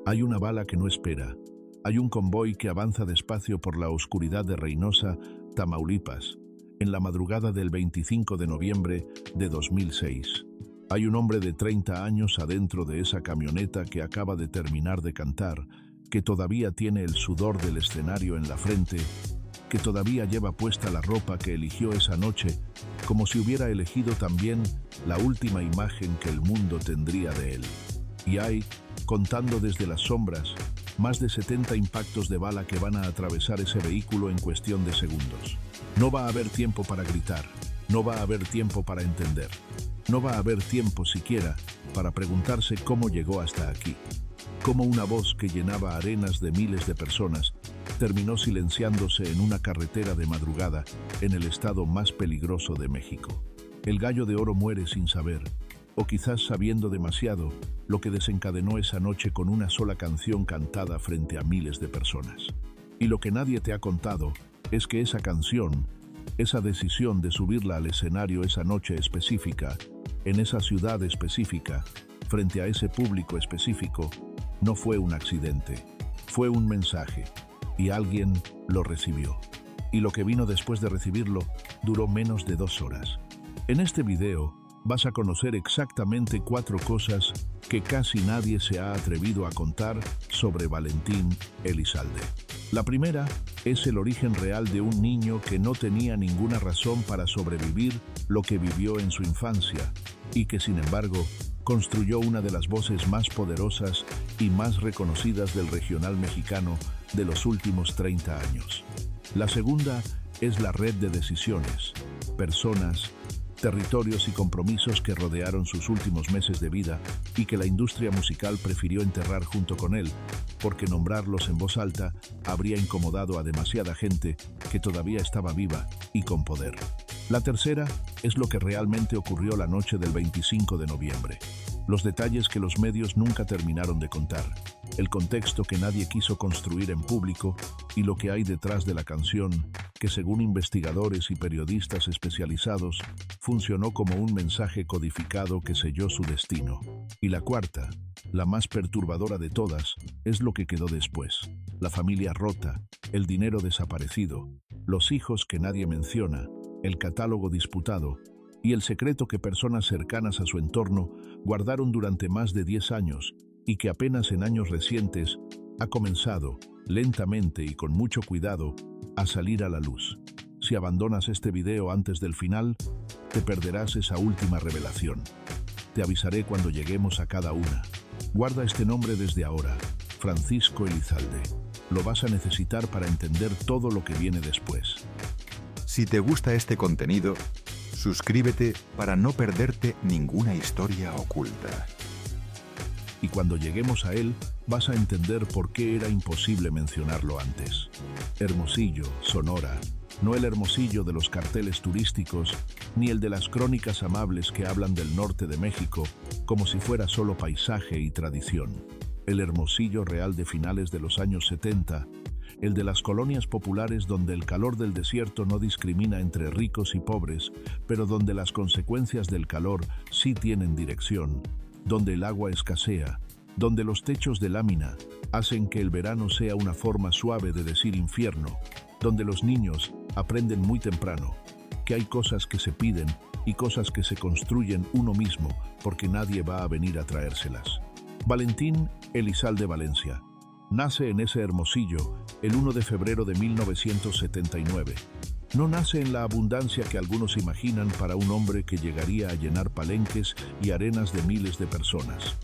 Hay una bala que no espera. Hay un convoy que avanza despacio por la oscuridad de Reynosa, Tamaulipas, en la madrugada del 25 de noviembre de 2006. Hay un hombre de 30 años adentro de esa camioneta que acaba de terminar de cantar, que todavía tiene el sudor del escenario en la frente, que todavía lleva puesta la ropa que eligió esa noche, como si hubiera elegido también la última imagen que el mundo tendría de él. Y hay, contando desde las sombras, más de 70 impactos de bala que van a atravesar ese vehículo en cuestión de segundos. No va a haber tiempo para gritar, no va a haber tiempo para entender, no va a haber tiempo siquiera para preguntarse cómo llegó hasta aquí. Cómo una voz que llenaba arenas de miles de personas terminó silenciándose en una carretera de madrugada en el estado más peligroso de México. El gallo de oro muere sin saber, o quizás sabiendo demasiado, lo que desencadenó esa noche con una sola canción cantada frente a miles de personas. Y lo que nadie te ha contado es que esa canción, esa decisión de subirla al escenario esa noche específica, en esa ciudad específica, frente a ese público específico, no fue un accidente, fue un mensaje, y alguien lo recibió. Y lo que vino después de recibirlo duró menos de 2 horas. En este video vas a conocer exactamente 4 cosas que casi nadie se ha atrevido a contar sobre Valentín Elizalde. La primera es el origen real de un niño que no tenía ninguna razón para sobrevivir lo que vivió en su infancia y que, sin embargo, construyó una de las voces más poderosas y más reconocidas del regional mexicano de los últimos 30 años. La segunda es la red de decisiones, personas, territorios y compromisos que rodearon sus últimos meses de vida y que la industria musical prefirió enterrar junto con él, porque nombrarlos en voz alta habría incomodado a demasiada gente que todavía estaba viva y con poder. La tercera es lo que realmente ocurrió la noche del 25 de noviembre. Los detalles que los medios nunca terminaron de contar, el contexto que nadie quiso construir en público y lo que hay detrás de la canción, que según investigadores y periodistas especializados, funcionó como un mensaje codificado que selló su destino. Y la cuarta, la más perturbadora de todas, es lo que quedó después. La familia rota, el dinero desaparecido, los hijos que nadie menciona, el catálogo disputado y el secreto que personas cercanas a su entorno guardaron durante más de 10 años y que apenas en años recientes ha comenzado, lentamente y con mucho cuidado, a salir a la luz. Si abandonas este video antes del final, te perderás esa última revelación. Te avisaré cuando lleguemos a cada una. Guarda este nombre desde ahora, Francisco Elizalde. Lo vas a necesitar para entender todo lo que viene después. Si te gusta este contenido, suscríbete para no perderte ninguna historia oculta. Y cuando lleguemos a él, vas a entender por qué era imposible mencionarlo antes. Hermosillo, Sonora, no el Hermosillo de los carteles turísticos, ni el de las crónicas amables que hablan del norte de México, como si fuera solo paisaje y tradición. El Hermosillo real de finales de los años 70, el de las colonias populares donde el calor del desierto no discrimina entre ricos y pobres, pero donde las consecuencias del calor sí tienen dirección, donde el agua escasea, donde los techos de lámina hacen que el verano sea una forma suave de decir infierno, donde los niños aprenden muy temprano que hay cosas que se piden y cosas que se construyen uno mismo porque nadie va a venir a traérselas. Valentín Elizalde Valencia nace en ese Hermosillo el 1 de febrero de 1979. No nace en la abundancia que algunos imaginan para un hombre que llegaría a llenar palenques y arenas de miles de personas.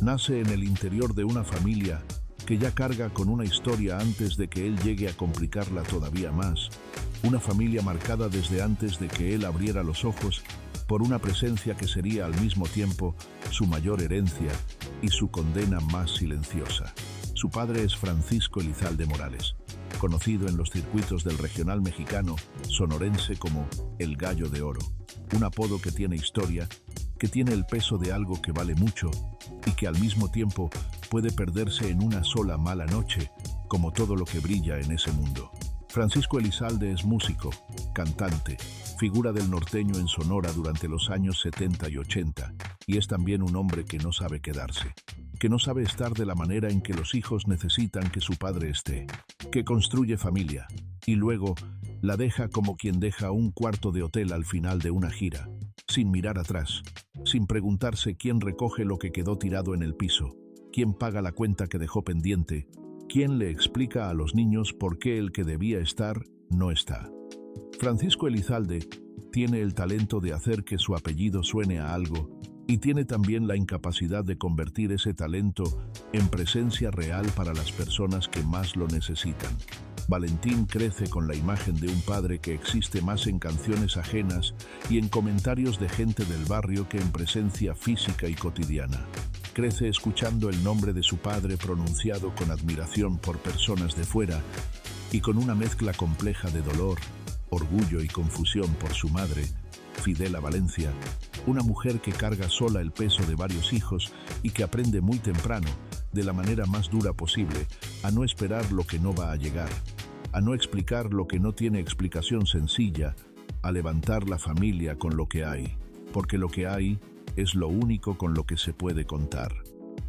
Nace en el interior de una familia que ya carga con una historia antes de que él llegue a complicarla todavía más. Una familia marcada desde antes de que él abriera los ojos por una presencia que sería al mismo tiempo su mayor herencia y su condena más silenciosa. Su padre es Francisco Elizalde Morales, conocido en los circuitos del regional mexicano sonorense como el Gallo de Oro, un apodo que tiene historia, que tiene el peso de algo que vale mucho y que al mismo tiempo puede perderse en una sola mala noche, como todo lo que brilla en ese mundo. Francisco Elizalde es músico, cantante, figura del norteño en Sonora durante los años 70 y 80, y es también un hombre que no sabe quedarse, que no sabe estar de la manera en que los hijos necesitan que su padre esté, que construye familia y luego la deja como quien deja un cuarto de hotel al final de una gira, sin mirar atrás, sin preguntarse quién recoge lo que quedó tirado en el piso, quién paga la cuenta que dejó pendiente, quién le explica a los niños por qué el que debía estar no está. Francisco Elizalde tiene el talento de hacer que su apellido suene a algo y tiene también la incapacidad de convertir ese talento en presencia real para las personas que más lo necesitan. Valentín crece con la imagen de un padre que existe más en canciones ajenas y en comentarios de gente del barrio que en presencia física y cotidiana. Crece escuchando el nombre de su padre pronunciado con admiración por personas de fuera y con una mezcla compleja de dolor, orgullo y confusión por su madre, Fidela Valencia, una mujer que carga sola el peso de varios hijos y que aprende muy temprano, de la manera más dura posible, a no esperar lo que no va a llegar, a no explicar lo que no tiene explicación sencilla, a levantar la familia con lo que hay, porque lo que hay es lo único con lo que se puede contar.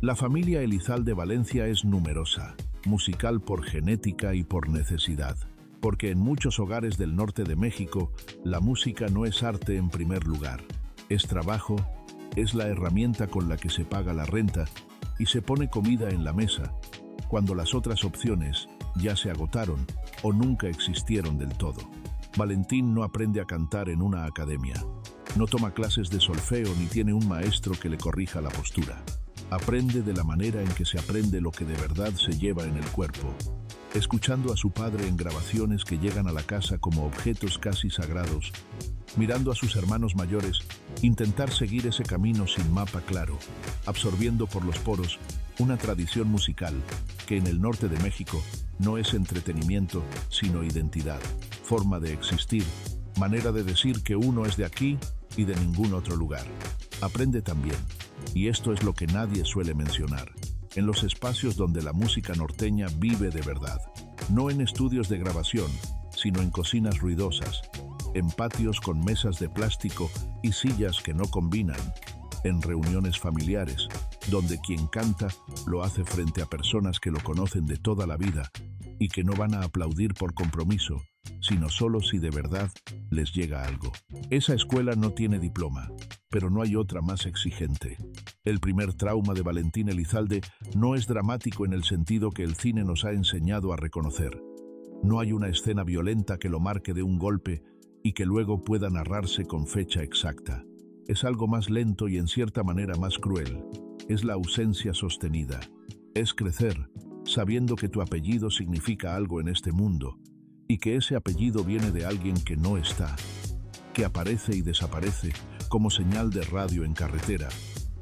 La familia Elizalde Valencia es numerosa, musical por genética y por necesidad, porque en muchos hogares del norte de México la música no es arte en primer lugar, es trabajo, es la herramienta con la que se paga la renta y se pone comida en la mesa, cuando las otras opciones ya se agotaron o nunca existieron del todo. Valentín no aprende a cantar en una academia, no toma clases de solfeo ni tiene un maestro que le corrija la postura. Aprende de la manera en que se aprende lo que de verdad se lleva en el cuerpo, escuchando a su padre en grabaciones que llegan a la casa como objetos casi sagrados, mirando a sus hermanos mayores intentar seguir ese camino sin mapa claro, absorbiendo por los poros una tradición musical que en el norte de México no es entretenimiento, sino identidad, forma de existir, manera de decir que uno es de aquí y de ningún otro lugar. Aprende también, y esto es lo que nadie suele mencionar, en los espacios donde la música norteña vive de verdad, no en estudios de grabación, sino en cocinas ruidosas, en patios con mesas de plástico y sillas que no combinan, en reuniones familiares, donde quien canta lo hace frente a personas que lo conocen de toda la vida y que no van a aplaudir por compromiso, sino solo si de verdad les llega algo. Esa escuela no tiene diploma, pero no hay otra más exigente. El primer trauma de Valentín Elizalde no es dramático en el sentido que el cine nos ha enseñado a reconocer. No hay una escena violenta que lo marque de un golpe y que luego pueda narrarse con fecha exacta. Es algo más lento y en cierta manera más cruel. Es la ausencia sostenida. Es crecer, sabiendo que tu apellido significa algo en este mundo y que ese apellido viene de alguien que no está, que aparece y desaparece como señal de radio en carretera,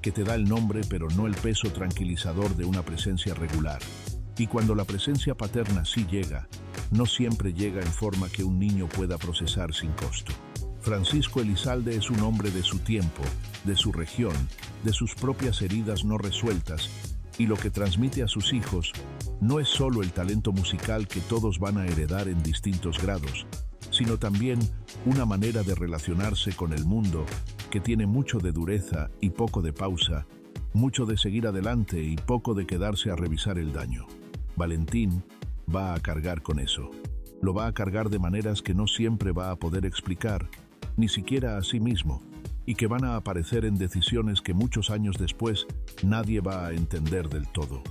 que te da el nombre pero no el peso tranquilizador de una presencia regular. Y cuando la presencia paterna sí llega, no siempre llega en forma que un niño pueda procesar sin costo. Francisco Elizalde es un hombre de su tiempo, de su región, de sus propias heridas no resueltas, y lo que transmite a sus hijos no es solo el talento musical que todos van a heredar en distintos grados, sino también una manera de relacionarse con el mundo que tiene mucho de dureza y poco de pausa, mucho de seguir adelante y poco de quedarse a revisar el daño. Valentín va a cargar con eso. Lo va a cargar de maneras que no siempre va a poder explicar, ni siquiera a sí mismo, y que van a aparecer en decisiones que muchos años después nadie va a entender del todo.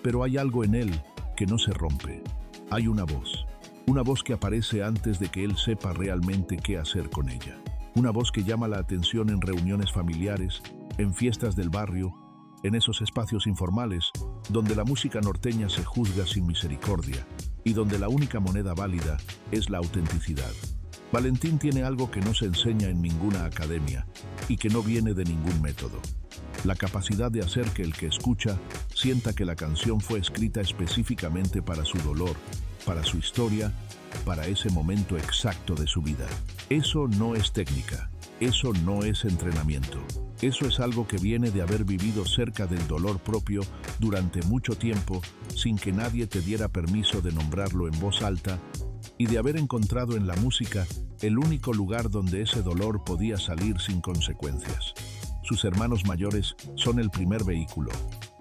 Pero hay algo en él que no se rompe. Hay una voz que aparece antes de que él sepa realmente qué hacer con ella. Una voz que llama la atención en reuniones familiares, en fiestas del barrio, en esos espacios informales donde la música norteña se juzga sin misericordia y donde la única moneda válida es la autenticidad. Valentín tiene algo que no se enseña en ninguna academia y que no viene de ningún método. La capacidad de hacer que el que escucha sienta que la canción fue escrita específicamente para su dolor, para su historia, para ese momento exacto de su vida. Eso no es técnica, eso no es entrenamiento. Eso es algo que viene de haber vivido cerca del dolor propio durante mucho tiempo sin que nadie te diera permiso de nombrarlo en voz alta y de haber encontrado en la música el único lugar donde ese dolor podía salir sin consecuencias. Sus hermanos mayores son el primer vehículo,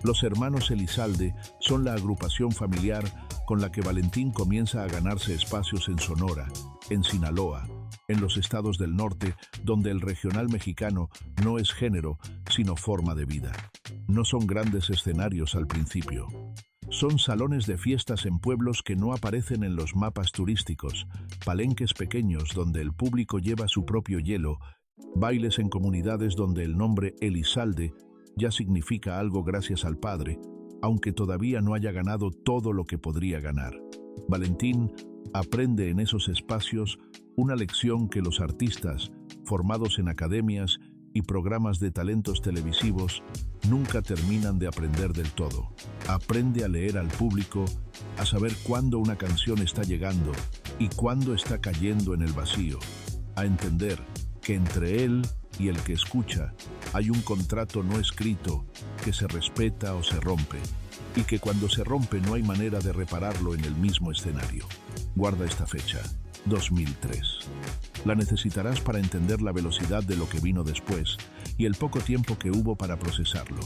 Los hermanos Elizalde son la agrupación familiar con la que Valentín comienza a ganarse espacios en Sonora, en Sinaloa, en los estados del norte, donde el regional mexicano no es género, sino forma de vida. No son grandes escenarios al principio. Son salones de fiestas en pueblos que no aparecen en los mapas turísticos, palenques pequeños donde el público lleva su propio hielo, bailes en comunidades donde el nombre Elizalde ya significa algo gracias al padre, aunque todavía no haya ganado todo lo que podría ganar. Valentín aprende en esos espacios una lección que los artistas, formados en academias y programas de talentos televisivos, nunca terminan de aprender del todo. Aprende a leer al público, a saber cuándo una canción está llegando y cuándo está cayendo en el vacío, a entender que entre él y el que escucha hay un contrato no escrito que se respeta o se rompe, y que cuando se rompe no hay manera de repararlo en el mismo escenario. Guarda esta fecha, 2003. La necesitarás para entender la velocidad de lo que vino después y el poco tiempo que hubo para procesarlo.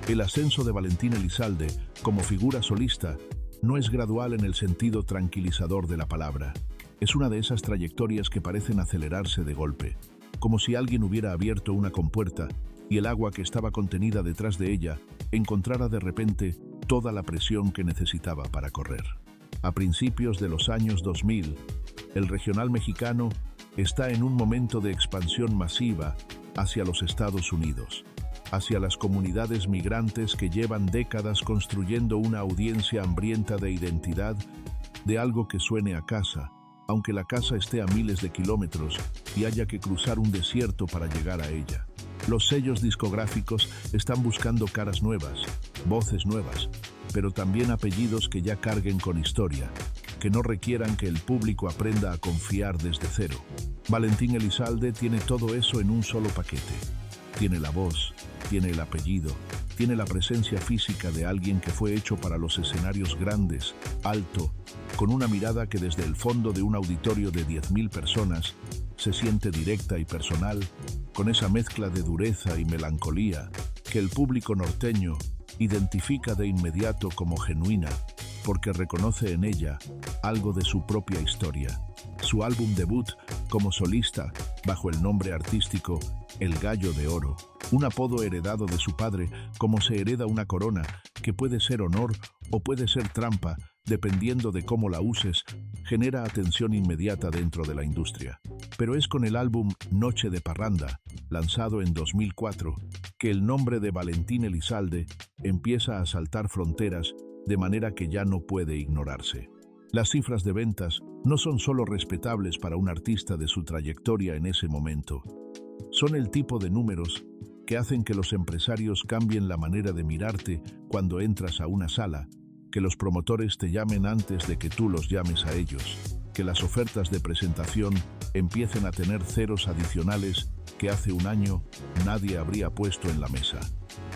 El ascenso de Valentín Elizalde como figura solista no es gradual en el sentido tranquilizador de la palabra. Es una de esas trayectorias que parecen acelerarse de golpe, como si alguien hubiera abierto una compuerta y el agua que estaba contenida detrás de ella encontrara de repente toda la presión que necesitaba para correr. A principios de los años 2000, el regional mexicano está en un momento de expansión masiva hacia los Estados Unidos, hacia las comunidades migrantes que llevan décadas construyendo una audiencia hambrienta de identidad, de algo que suene a casa, aunque la casa esté a miles de kilómetros y haya que cruzar un desierto para llegar a ella. Los sellos discográficos están buscando caras nuevas, voces nuevas, pero también apellidos que ya carguen con historia, que no requieran que el público aprenda a confiar desde cero. Valentín Elizalde tiene todo eso en un solo paquete. Tiene la voz, tiene el apellido, tiene la presencia física de alguien que fue hecho para los escenarios grandes, alto, con una mirada que desde el fondo de un auditorio de 10.000 personas se siente directa y personal, con esa mezcla de dureza y melancolía que el público norteño identifica de inmediato como genuina, porque reconoce en ella algo de su propia historia. Su álbum debut como solista, bajo el nombre artístico El Gallo de Oro, un apodo heredado de su padre, como se hereda una corona, que puede ser honor o puede ser trampa, dependiendo de cómo la uses, genera atención inmediata dentro de la industria. Pero es con el álbum Noche de Parranda, lanzado en 2004, que el nombre de Valentín Elizalde empieza a saltar fronteras de manera que ya no puede ignorarse. Las cifras de ventas no son solo respetables para un artista de su trayectoria en ese momento. Son el tipo de números que hacen que los empresarios cambien la manera de mirarte cuando entras a una sala, que los promotores te llamen antes de que tú los llames a ellos, que las ofertas de presentación empiecen a tener ceros adicionales que hace un año nadie habría puesto en la mesa.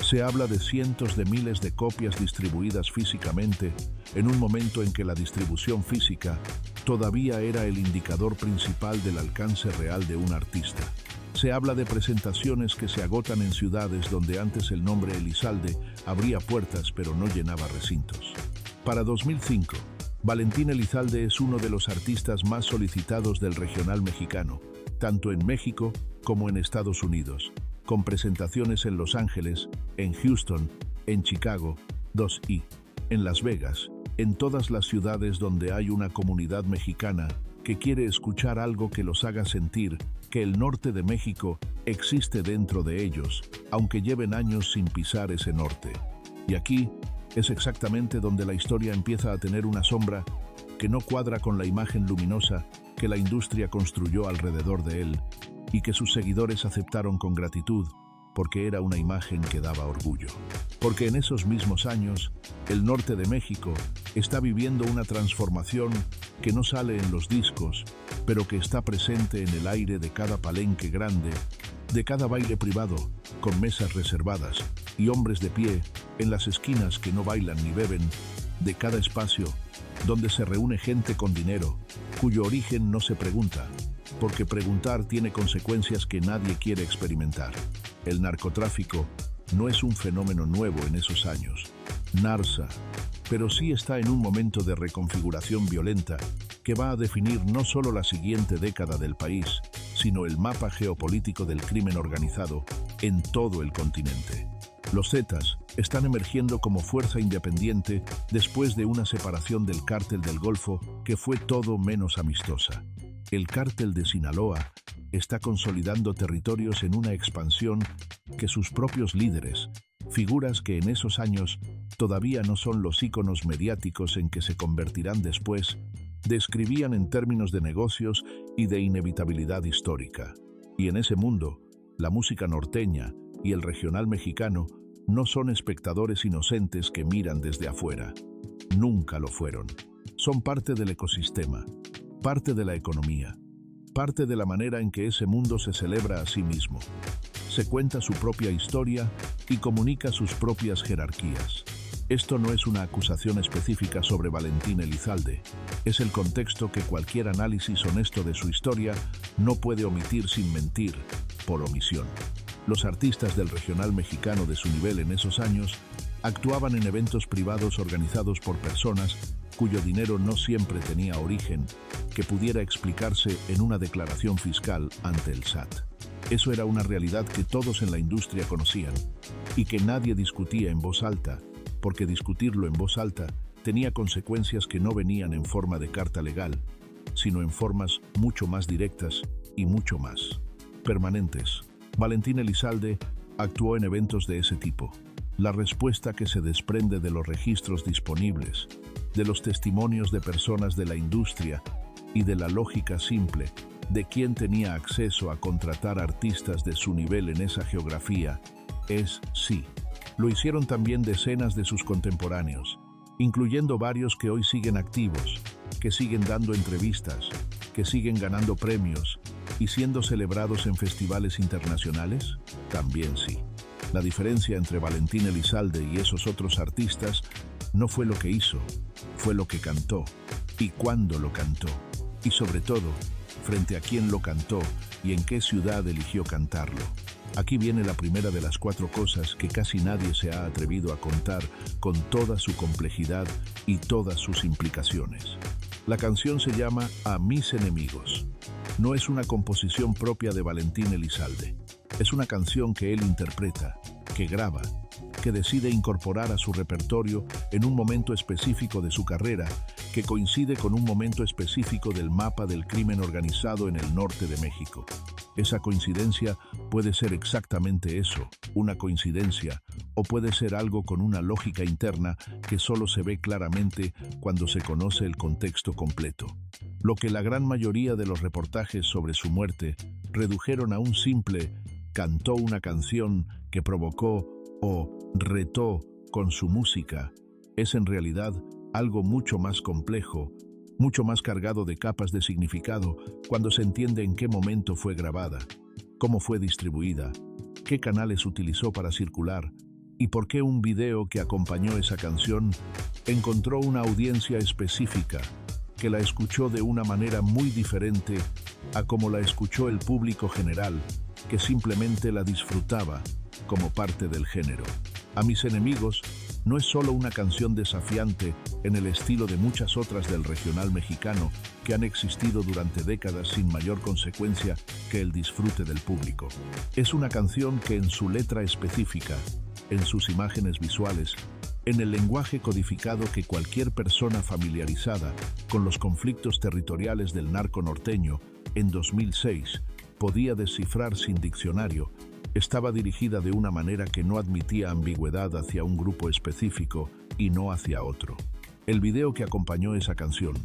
Se habla de cientos de miles de copias distribuidas físicamente en un momento en que la distribución física todavía era el indicador principal del alcance real de un artista. Se habla de presentaciones que se agotan en ciudades donde antes el nombre Elizalde abría puertas pero no llenaba recintos. Para 2005, Valentín Elizalde es uno de los artistas más solicitados del regional mexicano, tanto en México como en Estados Unidos, con presentaciones en Los Ángeles, en Houston, en Chicago, 2i, en Las Vegas, en todas las ciudades donde hay una comunidad mexicana que quiere escuchar algo que los haga sentir que el norte de México existe dentro de ellos, aunque lleven años sin pisar ese norte. Y aquí es exactamente donde la historia empieza a tener una sombra que no cuadra con la imagen luminosa que la industria construyó alrededor de él y que sus seguidores aceptaron con gratitud, porque era una imagen que daba orgullo. Porque en esos mismos años, el norte de México está viviendo una transformación que no sale en los discos, pero que está presente en el aire de cada palenque grande, de cada baile privado, con mesas reservadas y hombres de pie en las esquinas que no bailan ni beben, de cada espacio donde se reúne gente con dinero, cuyo origen no se pregunta, porque preguntar tiene consecuencias que nadie quiere experimentar. El narcotráfico, no es un fenómeno nuevo en esos años. Narsa, pero sí está en un momento de reconfiguración violenta que va a definir no solo la siguiente década del país, sino el mapa geopolítico del crimen organizado en todo el continente. Los Zetas están emergiendo como fuerza independiente después de una separación del Cártel del Golfo que fue todo menos amistosa. El Cártel de Sinaloa está consolidando territorios en una expansión que sus propios líderes, figuras que en esos años todavía no son los íconos mediáticos en que se convertirán después, describían en términos de negocios y de inevitabilidad histórica. Y en ese mundo, la música norteña y el regional mexicano no son espectadores inocentes que miran desde afuera. Nunca lo fueron. Son parte del ecosistema, parte de la economía, parte de la manera en que ese mundo se celebra a sí mismo. Se cuenta su propia historia y comunica sus propias jerarquías. Esto no es una acusación específica sobre Valentín Elizalde, es el contexto que cualquier análisis honesto de su historia no puede omitir sin mentir, por omisión. Los artistas del regional mexicano de su nivel en esos años actuaban en eventos privados organizados por personas cuyo dinero no siempre tenía origen que pudiera explicarse en una declaración fiscal ante el SAT. Eso era una realidad que todos en la industria conocían y que nadie discutía en voz alta, porque discutirlo en voz alta tenía consecuencias que no venían en forma de carta legal, sino en formas mucho más directas y mucho más permanentes. Valentín Elizalde actuó en eventos de ese tipo. La respuesta que se desprende de los registros disponibles, de los testimonios de personas de la industria y de la lógica simple de quién tenía acceso a contratar artistas de su nivel en esa geografía, es sí. Lo hicieron también decenas de sus contemporáneos, incluyendo varios que hoy siguen activos, que siguen dando entrevistas, que siguen ganando premios y siendo celebrados en festivales internacionales, también sí. La diferencia entre Valentín Elizalde y esos otros artistas no fue lo que hizo, fue lo que cantó y cuándo lo cantó, y sobre todo, frente a quién lo cantó y en qué ciudad eligió cantarlo. Aquí viene la primera de las 4 cosas que casi nadie se ha atrevido a contar con toda su complejidad y todas sus implicaciones. La canción se llama A mis enemigos. No es una composición propia de Valentín Elizalde. Es una canción que él interpreta, que graba, que decide incorporar a su repertorio en un momento específico de su carrera, que coincide con un momento específico del mapa del crimen organizado en el norte de México. Esa coincidencia puede ser exactamente eso, una coincidencia, o puede ser algo con una lógica interna que solo se ve claramente cuando se conoce el contexto completo. Lo que la gran mayoría de los reportajes sobre su muerte redujeron a un simple cantó una canción que provocó o retó con su música, es en realidad algo mucho más complejo, mucho más cargado de capas de significado cuando se entiende en qué momento fue grabada, cómo fue distribuida, qué canales utilizó para circular y por qué un video que acompañó esa canción encontró una audiencia específica que la escuchó de una manera muy diferente a como la escuchó el público general, que simplemente la disfrutaba como parte del género. A mis enemigos no es solo una canción desafiante en el estilo de muchas otras del regional mexicano que han existido durante décadas sin mayor consecuencia que el disfrute del público. Es una canción que en su letra específica, en sus imágenes visuales, en el lenguaje codificado que cualquier persona familiarizada con los conflictos territoriales del narco norteño en 2006 podía descifrar sin diccionario, estaba dirigida de una manera que no admitía ambigüedad hacia un grupo específico y no hacia otro. El video que acompañó esa canción,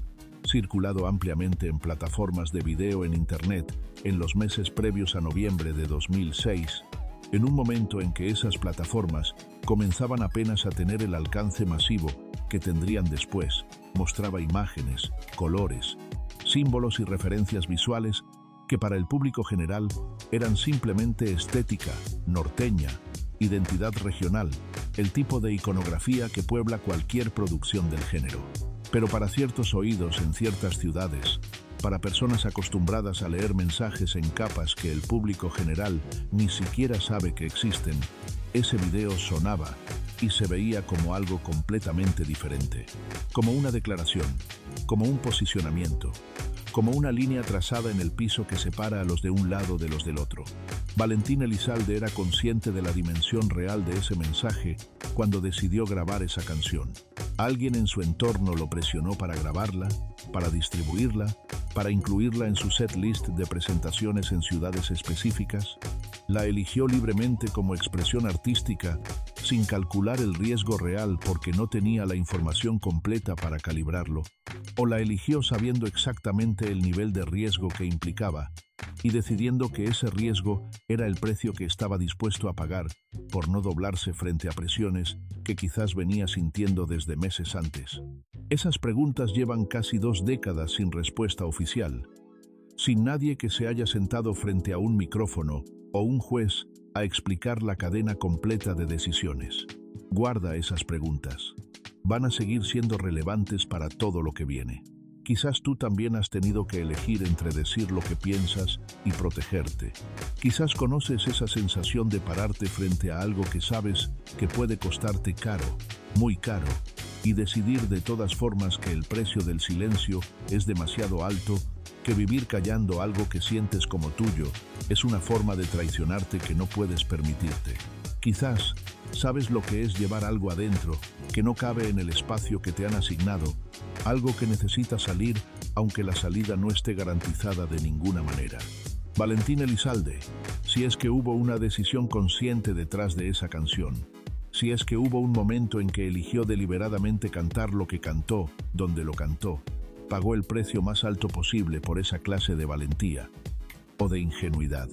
circulado ampliamente en plataformas de video en Internet en los meses previos a noviembre de 2006, en un momento en que esas plataformas comenzaban apenas a tener el alcance masivo que tendrían después, mostraba imágenes, colores, símbolos y referencias visuales que para el público general eran simplemente estética, norteña, identidad regional, el tipo de iconografía que puebla cualquier producción del género. Pero para ciertos oídos en ciertas ciudades, para personas acostumbradas a leer mensajes en capas que el público general ni siquiera sabe que existen, ese video sonaba y se veía como algo completamente diferente, como una declaración, como un posicionamiento, como una línea trazada en el piso que separa a los de un lado de los del otro. Valentín Elizalde era consciente de la dimensión real de ese mensaje cuando decidió grabar esa canción. Alguien en su entorno lo presionó para grabarla, para distribuirla, para incluirla en su set list de presentaciones en ciudades específicas. La eligió libremente como expresión artística, sin calcular el riesgo real porque no tenía la información completa para calibrarlo, o la eligió sabiendo exactamente el nivel de riesgo que implicaba y decidiendo que ese riesgo era el precio que estaba dispuesto a pagar por no doblarse frente a presiones que quizás venía sintiendo desde meses antes. Esas preguntas llevan casi 2 décadas sin respuesta oficial, sin nadie que se haya sentado frente a un micrófono o un juez a explicar la cadena completa de decisiones. Guarda esas preguntas. Van a seguir siendo relevantes para todo lo que viene. Quizás tú también has tenido que elegir entre decir lo que piensas y protegerte. Quizás conoces esa sensación de pararte frente a algo que sabes que puede costarte caro, muy caro, y decidir de todas formas que el precio del silencio es demasiado alto, que vivir callando algo que sientes como tuyo es una forma de traicionarte que no puedes permitirte. Quizás sabes lo que es llevar algo adentro que no cabe en el espacio que te han asignado, algo que necesita salir aunque la salida no esté garantizada de ninguna manera. Valentín Elizalde, si es que hubo una decisión consciente detrás de esa canción, si es que hubo un momento en que eligió deliberadamente cantar lo que cantó, donde lo cantó, pagó el precio más alto posible por esa clase de valentía o de ingenuidad,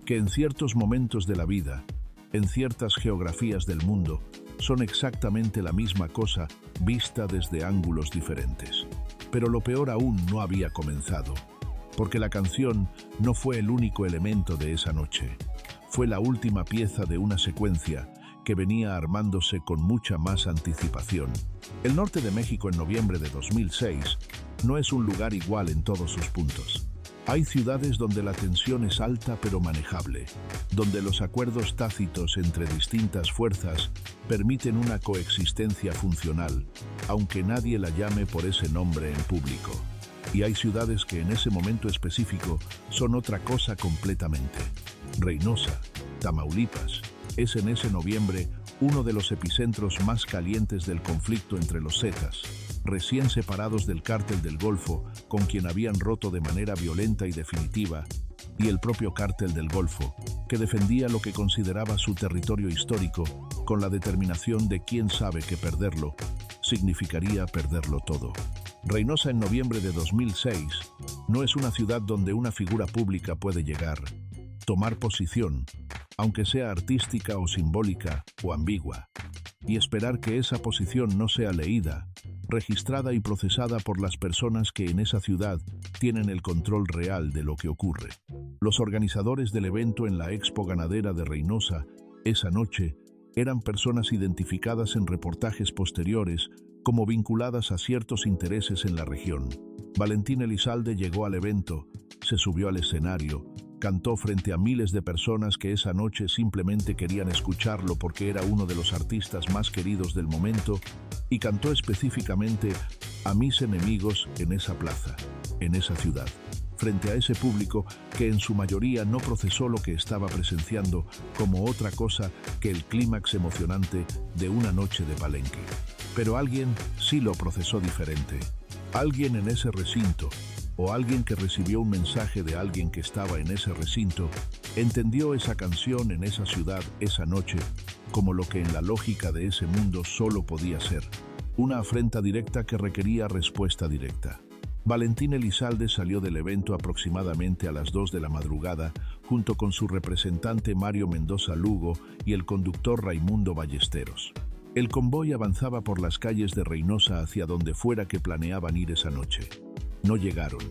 que en ciertos momentos de la vida, en ciertas geografías del mundo, son exactamente la misma cosa vista desde ángulos diferentes. Pero lo peor aún no había comenzado, porque la canción no fue el único elemento de esa noche. Fue la última pieza de una secuencia que venía armándose con mucha más anticipación. El norte de México en noviembre de 2006 no es un lugar igual en todos sus puntos. Hay ciudades donde la tensión es alta pero manejable, donde los acuerdos tácitos entre distintas fuerzas permiten una coexistencia funcional, aunque nadie la llame por ese nombre en público. Y hay ciudades que en ese momento específico son otra cosa completamente. Reynosa, Tamaulipas, es en ese noviembre uno de los epicentros más calientes del conflicto entre los Zetas, recién separados del Cártel del Golfo, con quien habían roto de manera violenta y definitiva, y el propio Cártel del Golfo, que defendía lo que consideraba su territorio histórico, con la determinación de quién sabe que perderlo significaría perderlo todo. Reynosa en noviembre de 2006 no es una ciudad donde una figura pública puede llegar, tomar posición, aunque sea artística o simbólica o ambigua, y esperar que esa posición no sea leída, registrada y procesada por las personas que en esa ciudad tienen el control real de lo que ocurre. Los organizadores del evento en la Expo Ganadera de Reynosa esa noche eran personas identificadas en reportajes posteriores como vinculadas a ciertos intereses en la región. Valentín Elizalde llegó al evento, se subió al escenario, cantó frente a miles de personas que esa noche simplemente querían escucharlo porque era uno de los artistas más queridos del momento, y cantó específicamente a mis enemigos en esa plaza, en esa ciudad, frente a ese público que en su mayoría no procesó lo que estaba presenciando como otra cosa que el clímax emocionante de una noche de palenque. Pero alguien sí lo procesó diferente. Alguien en ese recinto, o alguien que recibió un mensaje de alguien que estaba en ese recinto, entendió esa canción en esa ciudad esa noche como lo que en la lógica de ese mundo solo podía ser, una afrenta directa que requería respuesta directa. Valentín Elizalde salió del evento aproximadamente a las 2 de la madrugada, junto con su representante Mario Mendoza Lugo y el conductor Raimundo Ballesteros. El convoy avanzaba por las calles de Reynosa hacia donde fuera que planeaban ir esa noche. No llegaron.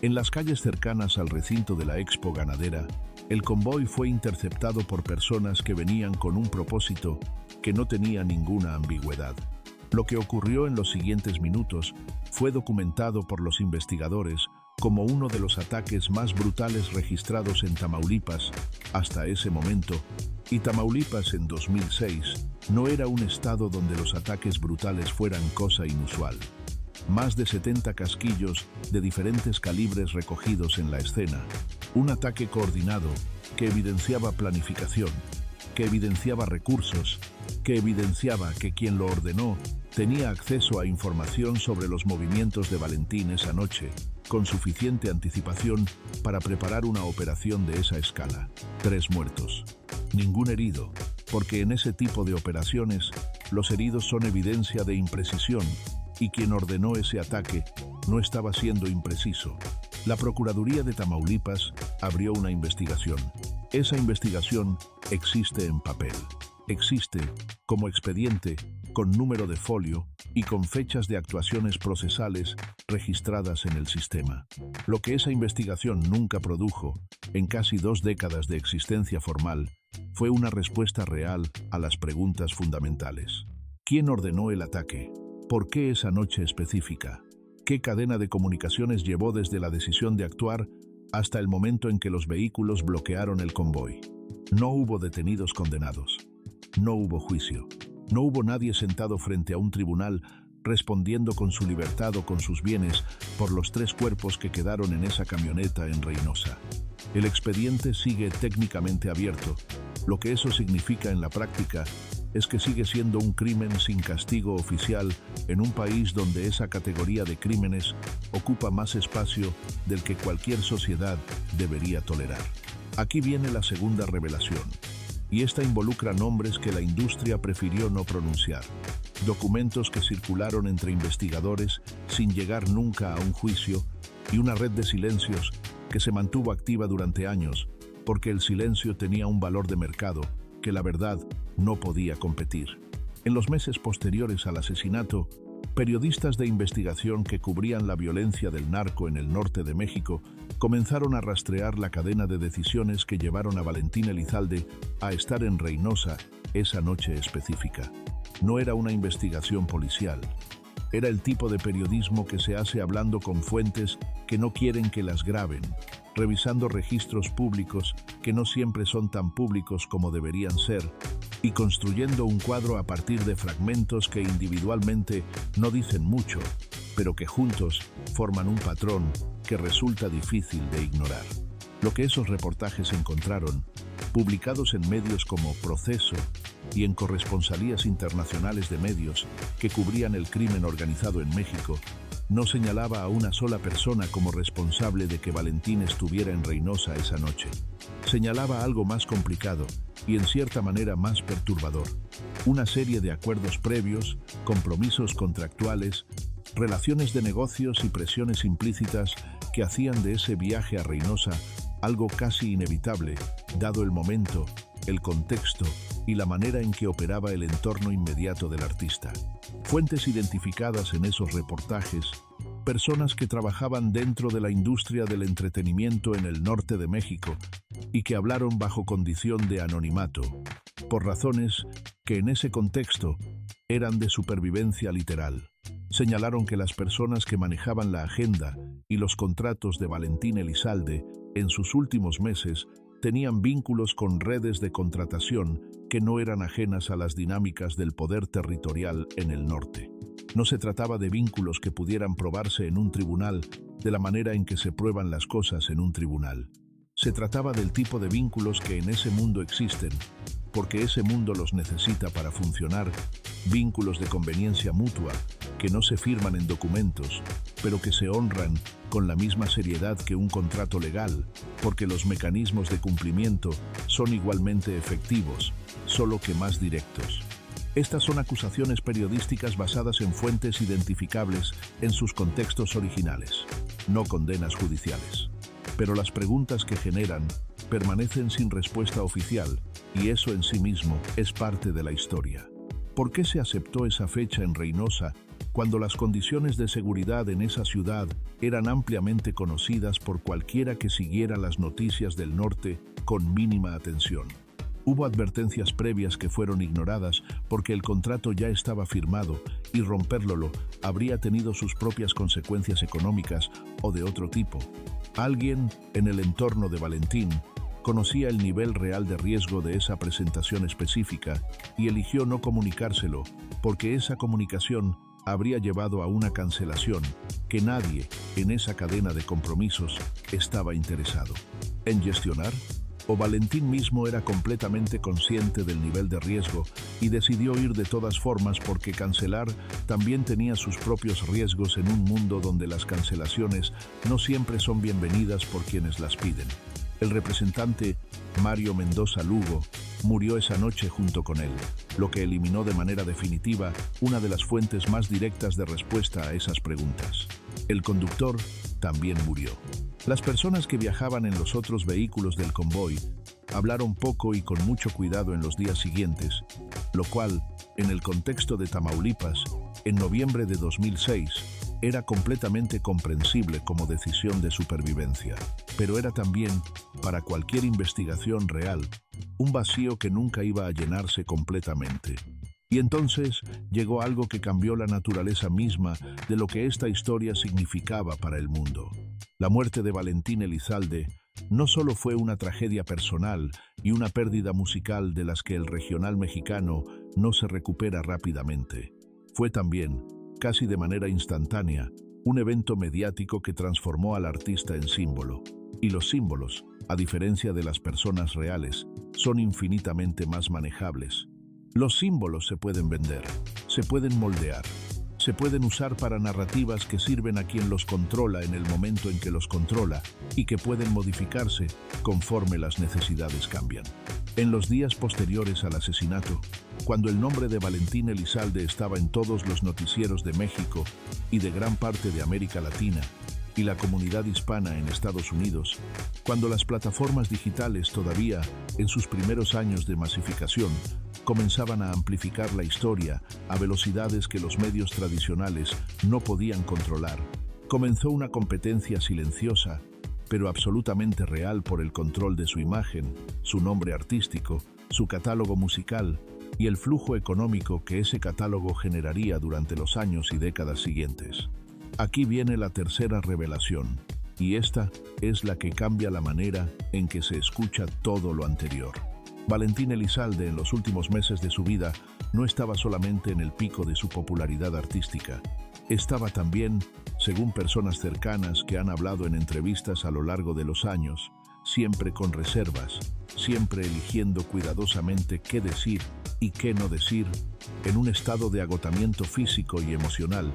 En las calles cercanas al recinto de la Expo Ganadera, el convoy fue interceptado por personas que venían con un propósito que no tenía ninguna ambigüedad. Lo que ocurrió en los siguientes minutos fue documentado por los investigadores como uno de los ataques más brutales registrados en Tamaulipas hasta ese momento, Y Tamaulipas en 2006 no era un estado donde los ataques brutales fueran cosa inusual. Más de 70 casquillos de diferentes calibres recogidos en la escena. Un ataque coordinado que evidenciaba planificación, que evidenciaba recursos, que evidenciaba que quien lo ordenó tenía acceso a información sobre los movimientos de Valentín esa noche, con suficiente anticipación para preparar una operación de esa escala. 3 muertos. Ningún herido, porque en ese tipo de operaciones los heridos son evidencia de imprecisión y quien ordenó ese ataque no estaba siendo impreciso. La Procuraduría de Tamaulipas abrió una investigación. Esa investigación existe en papel. Existe como expediente, con número de folio y con fechas de actuaciones procesales registradas en el sistema. Lo que esa investigación nunca produjo, en casi 2 décadas de existencia formal, fue una respuesta real a las preguntas fundamentales. ¿Quién ordenó el ataque? ¿Por qué esa noche específica? ¿Qué cadena de comunicaciones llevó desde la decisión de actuar hasta el momento en que los vehículos bloquearon el convoy? No hubo detenidos condenados. No hubo juicio. No hubo nadie sentado frente a un tribunal respondiendo con su libertad o con sus bienes por los 3 cuerpos que quedaron en esa camioneta en Reynosa. El expediente sigue técnicamente abierto. Lo que eso significa en la práctica es que sigue siendo un crimen sin castigo oficial en un país donde esa categoría de crímenes ocupa más espacio del que cualquier sociedad debería tolerar. Aquí viene la segunda revelación, y esta involucra nombres que la industria prefirió no pronunciar, documentos que circularon entre investigadores sin llegar nunca a un juicio y una red de silencios que se mantuvo activa durante años porque el silencio tenía un valor de mercado que la verdad no podía competir. En los meses posteriores al asesinato, periodistas de investigación que cubrían la violencia del narco en el norte de México comenzaron a rastrear la cadena de decisiones que llevaron a Valentín Elizalde a estar en Reynosa esa noche específica. No era una investigación policial. Era el tipo de periodismo que se hace hablando con fuentes que no quieren que las graben, revisando registros públicos que no siempre son tan públicos como deberían ser, y construyendo un cuadro a partir de fragmentos que individualmente no dicen mucho, pero que juntos forman un patrón que resulta difícil de ignorar. Lo que esos reportajes encontraron, publicados en medios como Proceso y en corresponsalías internacionales de medios que cubrían el crimen organizado en México, no señalaba a una sola persona como responsable de que Valentín estuviera en Reynosa esa noche. Señalaba algo más complicado y en cierta manera más perturbador. Una serie de acuerdos previos, compromisos contractuales, relaciones de negocios y presiones implícitas que hacían de ese viaje a Reynosa algo casi inevitable, dado el momento, el contexto y la manera en que operaba el entorno inmediato del artista. Fuentes identificadas en esos reportajes, personas que trabajaban dentro de la industria del entretenimiento en el norte de México y que hablaron bajo condición de anonimato, por razones que en ese contexto eran de supervivencia literal. Señalaron que las personas que manejaban la agenda y los contratos de Valentín Elizalde en sus últimos meses tenían vínculos con redes de contratación que no eran ajenas a las dinámicas del poder territorial en el norte. No se trataba de vínculos que pudieran probarse en un tribunal de la manera en que se prueban las cosas en un tribunal. Se trataba del tipo de vínculos que en ese mundo existen, porque ese mundo los necesita para funcionar, vínculos de conveniencia mutua que no se firman en documentos, pero que se honran con la misma seriedad que un contrato legal, porque los mecanismos de cumplimiento son igualmente efectivos, solo que más directos. Estas son acusaciones periodísticas basadas en fuentes identificables en sus contextos originales, no condenas judiciales. Pero las preguntas que generan permanecen sin respuesta oficial, y eso en sí mismo es parte de la historia. ¿Por qué se aceptó esa fecha en Reynosa cuando las condiciones de seguridad en esa ciudad eran ampliamente conocidas por cualquiera que siguiera las noticias del norte con mínima atención? Hubo advertencias previas que fueron ignoradas porque el contrato ya estaba firmado y romperlo habría tenido sus propias consecuencias económicas o de otro tipo. Alguien en el entorno de Valentín Conocía el nivel real de riesgo de esa presentación específica y eligió no comunicárselo, porque esa comunicación habría llevado a una cancelación que nadie en esa cadena de compromisos estaba interesado en gestionar. O Valentín mismo era completamente consciente del nivel de riesgo y decidió ir de todas formas, porque cancelar también tenía sus propios riesgos en un mundo donde las cancelaciones no siempre son bienvenidas por quienes las piden. El representante Mario Mendoza Lugo murió esa noche junto con él, lo que eliminó de manera definitiva una de las fuentes más directas de respuesta a esas preguntas. El conductor también murió. Las personas que viajaban en los otros vehículos del convoy hablaron poco y con mucho cuidado en los días siguientes, lo cual, en el contexto de Tamaulipas, en noviembre de 2006, era completamente comprensible como decisión de supervivencia, pero era también, para cualquier investigación real, un vacío que nunca iba a llenarse completamente. Y entonces llegó algo que cambió la naturaleza misma de lo que esta historia significaba para el mundo. La muerte de Valentín Elizalde no solo fue una tragedia personal y una pérdida musical de las que el regional mexicano no se recupera rápidamente. Fue también, casi de manera instantánea, un evento mediático que transformó al artista en símbolo. Y los símbolos, a diferencia de las personas reales, son infinitamente más manejables. Los símbolos se pueden vender, se pueden moldear, se pueden usar para narrativas que sirven a quien los controla en el momento en que los controla y que pueden modificarse conforme las necesidades cambian. En los días posteriores al asesinato, cuando el nombre de Valentín Elizalde estaba en todos los noticieros de México y de gran parte de América Latina y la comunidad hispana en Estados Unidos, cuando las plataformas digitales todavía, en sus primeros años de masificación, comenzaban a amplificar la historia a velocidades que los medios tradicionales no podían controlar, comenzó una competencia silenciosa, pero absolutamente real por el control de su imagen, su nombre artístico, su catálogo musical y el flujo económico que ese catálogo generaría durante los años y décadas siguientes. Aquí viene la tercera revelación, y esta es la que cambia la manera en que se escucha todo lo anterior. Valentín Elizalde, en los últimos meses de su vida, no estaba solamente en el pico de su popularidad artística. Estaba también, según personas cercanas que han hablado en entrevistas a lo largo de los años, siempre con reservas, siempre eligiendo cuidadosamente qué decir y qué no decir, en un estado de agotamiento físico y emocional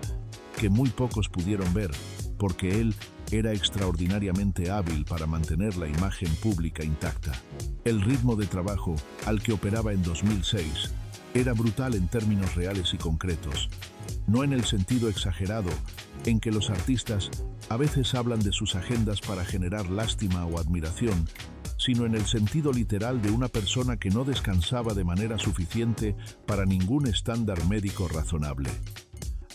que muy pocos pudieron ver, porque él era extraordinariamente hábil para mantener la imagen pública intacta. El ritmo de trabajo al que operaba en 2006 era brutal en términos reales y concretos, no en el sentido exagerado en que los artistas a veces hablan de sus agendas para generar lástima o admiración, sino en el sentido literal de una persona que no descansaba de manera suficiente para ningún estándar médico razonable.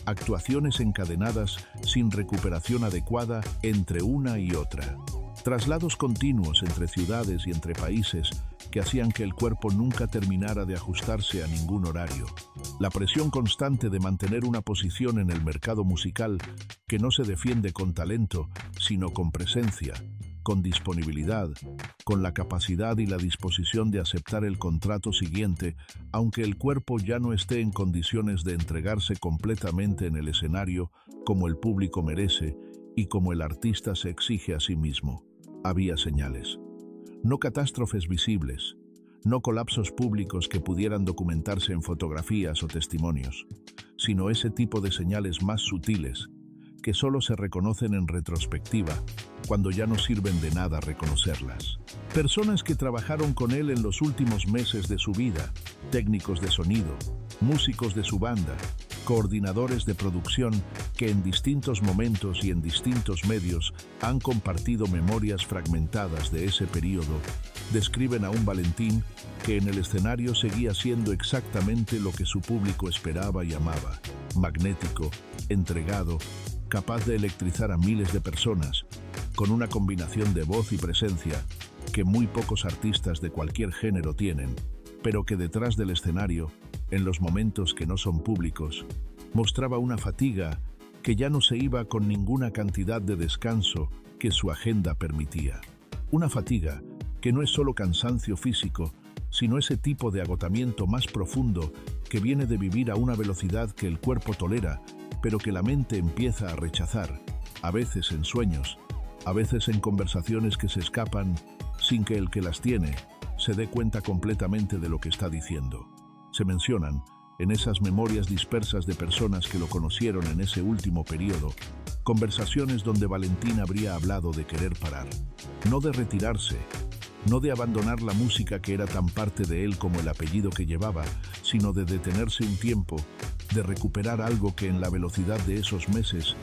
Actuaciones encadenadas sin recuperación adecuada entre una y otra. Traslados continuos entre ciudades y entre países que hacían que el cuerpo nunca terminara de ajustarse a ningún horario. La presión constante de mantener una posición en el mercado musical que no se defiende con talento, sino con presencia, con disponibilidad, con la capacidad y la disposición de aceptar el contrato siguiente, aunque el cuerpo ya no esté en condiciones de entregarse completamente en el escenario como el público merece y como el artista se exige a sí mismo. Había señales. No catástrofes visibles, no colapsos públicos que pudieran documentarse en fotografías o testimonios, sino ese tipo de señales más sutiles que solo se reconocen en retrospectiva, cuando ya no sirven de nada reconocerlas. Personas que trabajaron con él en los últimos meses de su vida, técnicos de sonido, músicos de su banda, coordinadores de producción que en distintos momentos y en distintos medios han compartido memorias fragmentadas de ese periodo, describen a un Valentín que en el escenario seguía siendo exactamente lo que su público esperaba y amaba: magnético, entregado, capaz de electrizar a miles de personas, con una combinación de voz y presencia que muy pocos artistas de cualquier género tienen, pero que detrás del escenario, en los momentos que no son públicos, mostraba una fatiga que ya no se iba con ninguna cantidad de descanso que su agenda permitía. Una fatiga que no es solo cansancio físico, sino ese tipo de agotamiento más profundo que viene de vivir a una velocidad que el cuerpo tolera, pero que la mente empieza a rechazar, a veces en sueños, a veces en conversaciones que se escapan sin que el que las tiene se dé cuenta completamente de lo que está diciendo. Se mencionan, en esas memorias dispersas de personas que lo conocieron en ese último periodo, conversaciones donde Valentín habría hablado de querer parar, no de retirarse, no de abandonar la música que era tan parte de él como el apellido que llevaba, sino de detenerse un tiempo, de recuperar algo que en la velocidad de esos meses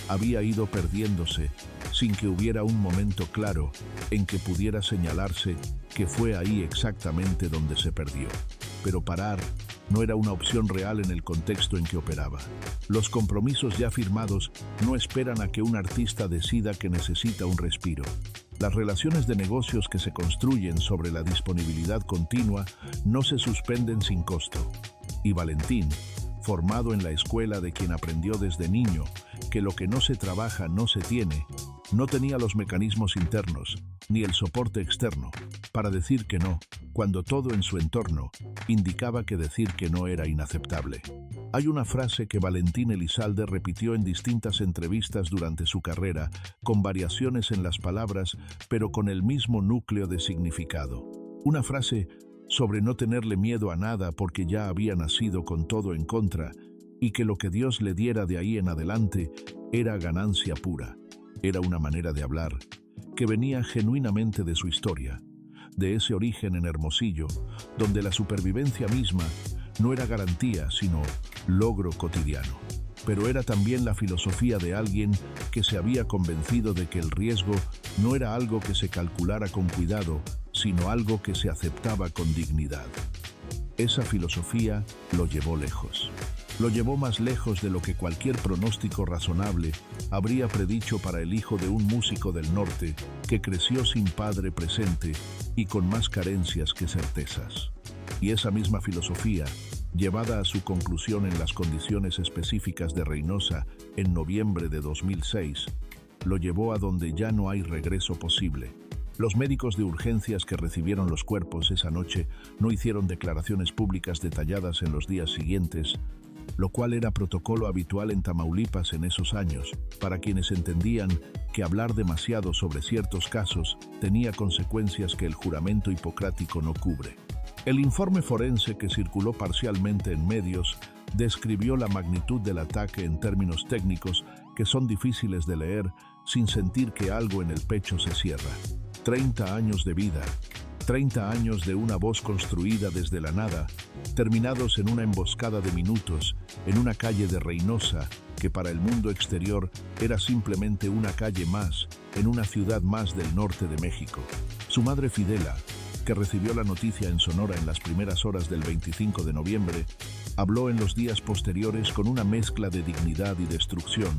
había ido perdiéndose, sin que hubiera un momento claro en que pudiera señalarse que fue ahí exactamente donde se perdió. Pero parar no era una opción real en el contexto en que operaba. Los compromisos ya firmados no esperan a que un artista decida que necesita un respiro. Las relaciones de negocios que se construyen sobre la disponibilidad continua no se suspenden sin costo. Y Valentín, formado en la escuela de quien aprendió desde niño que lo que no se trabaja no se tiene, no tenía los mecanismos internos ni el soporte externo para decir que no, cuando todo en su entorno indicaba que decir que no era inaceptable. Hay una frase que Valentín Elizalde repitió en distintas entrevistas durante su carrera, con variaciones en las palabras, pero con el mismo núcleo de significado. Una frase sobre no tenerle miedo a nada porque ya había nacido con todo en contra y que lo que Dios le diera de ahí en adelante era ganancia pura. Era una manera de hablar que venía genuinamente de su historia, de ese origen en Hermosillo, donde la supervivencia misma no era garantía, sino logro cotidiano. Pero era también la filosofía de alguien que se había convencido de que el riesgo no era algo que se calculara con cuidado, sino algo que se aceptaba con dignidad. Esa filosofía lo llevó lejos. Lo llevó más lejos de lo que cualquier pronóstico razonable habría predicho para el hijo de un músico del norte que creció sin padre presente y con más carencias que certezas. Y esa misma filosofía, llevada a su conclusión en las condiciones específicas de Reynosa en noviembre de 2006, lo llevó a donde ya no hay regreso posible. Los médicos de urgencias que recibieron los cuerpos esa noche no hicieron declaraciones públicas detalladas en los días siguientes, lo cual era protocolo habitual en Tamaulipas en esos años, para quienes entendían que hablar demasiado sobre ciertos casos tenía consecuencias que el juramento hipocrático no cubre. El informe forense que circuló parcialmente en medios describió la magnitud del ataque en términos técnicos que son difíciles de leer sin sentir que algo en el pecho se cierra. 30 años de vida, 30 años de una voz construida desde la nada, terminados en una emboscada de minutos, en una calle de Reynosa, que para el mundo exterior era simplemente una calle más, en una ciudad más del norte de México. Su madre Fidela, que recibió la noticia en Sonora en las primeras horas del 25 de noviembre, habló en los días posteriores con una mezcla de dignidad y destrucción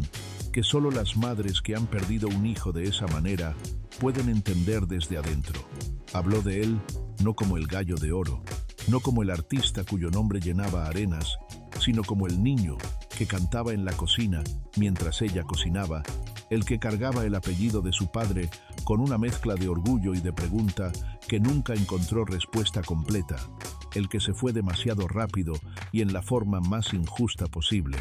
que solo las madres que han perdido un hijo de esa manera pueden entender desde adentro. Habló de él no como el gallo de oro, no como el artista cuyo nombre llenaba arenas, sino como el niño que cantaba en la cocina mientras ella cocinaba, el que cargaba el apellido de su padre con una mezcla de orgullo y de pregunta que nunca encontró respuesta completa, el que se fue demasiado rápido y en la forma más injusta posible.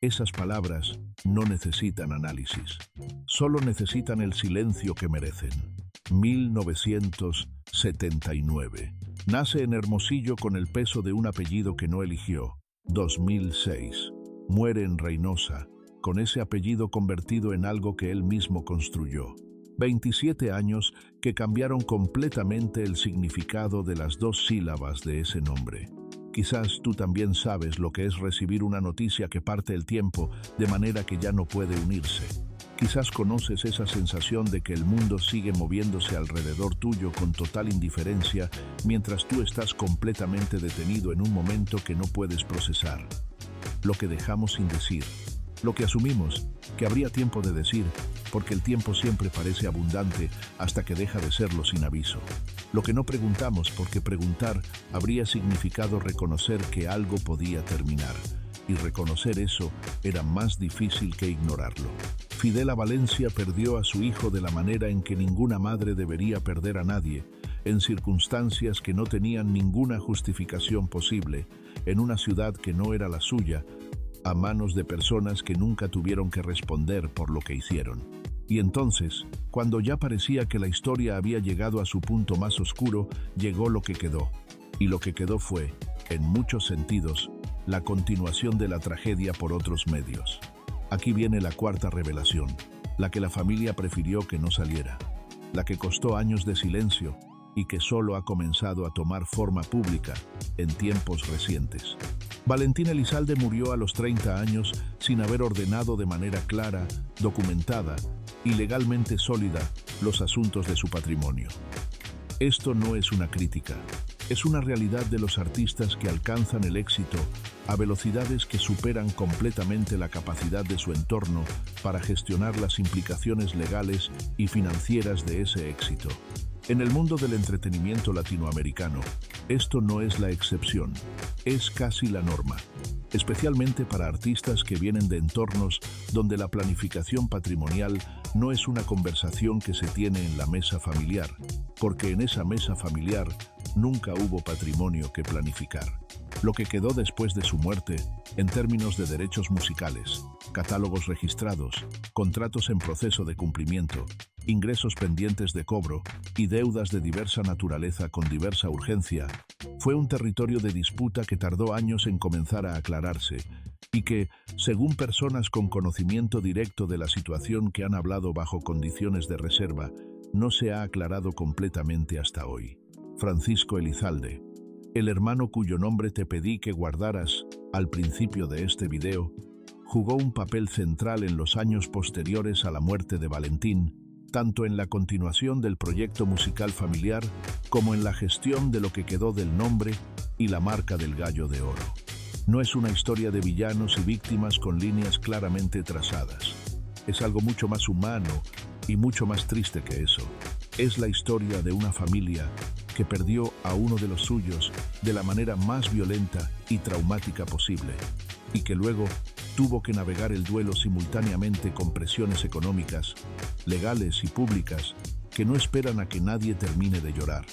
Esas palabras no necesitan análisis, solo necesitan el silencio que merecen. 1979. Nace en Hermosillo con el peso de un apellido que no eligió. 2006. Muere en Reynosa, con ese apellido convertido en algo que él mismo construyó. 27 años que cambiaron completamente el significado de las dos sílabas de ese nombre. Quizás tú también sabes lo que es recibir una noticia que parte el tiempo de manera que ya no puede unirse. Quizás conoces esa sensación de que el mundo sigue moviéndose alrededor tuyo con total indiferencia mientras tú estás completamente detenido en un momento que no puedes procesar. Lo que dejamos sin decir, lo que asumimos que habría tiempo de decir, porque el tiempo siempre parece abundante hasta que deja de serlo sin aviso. Lo que no preguntamos porque preguntar habría significado reconocer que algo podía terminar, y reconocer eso era más difícil que ignorarlo. Fidela Valencia perdió a su hijo de la manera en que ninguna madre debería perder a nadie, en circunstancias que no tenían ninguna justificación posible, en una ciudad que no era la suya, a manos de personas que nunca tuvieron que responder por lo que hicieron. Y entonces, cuando ya parecía que la historia había llegado a su punto más oscuro, llegó lo que quedó. Y lo que quedó fue, en muchos sentidos, la continuación de la tragedia por otros medios. Aquí viene la cuarta revelación, la que la familia prefirió que no saliera, la que costó años de silencio y que solo ha comenzado a tomar forma pública en tiempos recientes. Valentín Elizalde murió a los 30 años sin haber ordenado de manera clara, documentada y legalmente sólida los asuntos de su patrimonio. Esto no es una crítica, es una realidad de los artistas que alcanzan el éxito a velocidades que superan completamente la capacidad de su entorno para gestionar las implicaciones legales y financieras de ese éxito. En el mundo del entretenimiento latinoamericano, esto no es la excepción, es casi la norma, especialmente para artistas que vienen de entornos donde la planificación patrimonial no es una conversación que se tiene en la mesa familiar, porque en esa mesa familiar nunca hubo patrimonio que planificar. Lo que quedó después de su muerte, en términos de derechos musicales, catálogos registrados, contratos en proceso de cumplimiento, ingresos pendientes de cobro y deudas de diversa naturaleza con diversa urgencia, fue un territorio de disputa que tardó años en comenzar a aclararse y que, según personas con conocimiento directo de la situación que han hablado bajo condiciones de reserva, no se ha aclarado completamente hasta hoy. Francisco Elizalde, el hermano cuyo nombre te pedí que guardaras al principio de este video, jugó un papel central en los años posteriores a la muerte de Valentín, tanto en la continuación del proyecto musical familiar como en la gestión de lo que quedó del nombre y la marca del Gallo de Oro. No es una historia de villanos y víctimas con líneas claramente trazadas. Es algo mucho más humano y mucho más triste que eso. Es la historia de una familia que perdió a uno de los suyos de la manera más violenta y traumática posible, y que luego tuvo que navegar el duelo simultáneamente con presiones económicas, legales y públicas que no esperan a que nadie termine de llorar,